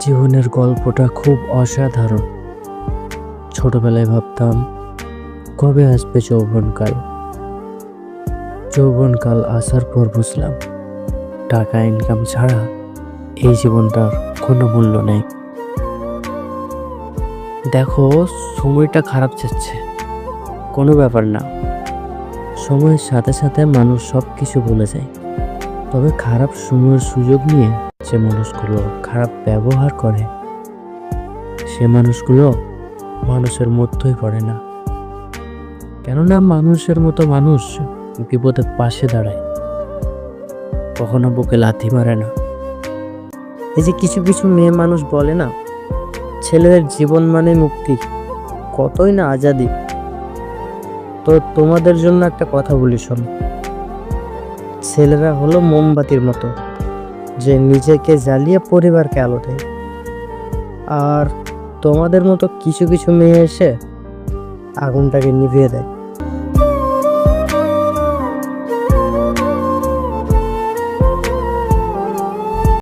জীবনের গল্পটা খুব অসাধারণ। ছোটবেলায় ভাবতাম কবে আসবে যৌবনকাল। যৌবনকাল আসার পর বুঝলাম টাকা ইনকাম ছাড়া এই জীবনটার কোনো মূল্য নেই। দেখো, সময়টা খারাপ যাচ্ছে, কোনো ব্যাপার না। সময়ের সাথে সাথে মানুষ সব কিছু ভুলে যায়। তবে খারাপ সময়ের সুযোগ নিয়ে যে মানুষগুলো খারাপ ব্যবহার করে, সে মানুষগুলো মানুষের মধ্যেই পড়ে না। কেননা মানুষের মতো মানুষ বিপদের পাশে দাঁড়ায়, কখনো বুকে লাথি মারে না। এই যে কিছু কিছু মেয়ে মানুষ বলে না, ছেলেদের জীবন মানে মুক্তি, কতই না আজাদি। তো তোমাদের জন্য একটা কথা বলি, শোনো। ছেলেরা হলো মোমবাতির মতো, যে নিজেকে জ্বালিয়ে পরিবারকে আলো দেয়। আর তোমাদের মতো কিছু কিছু মেয়ে এসে আগুনটাকে নিভিয়ে দেয়।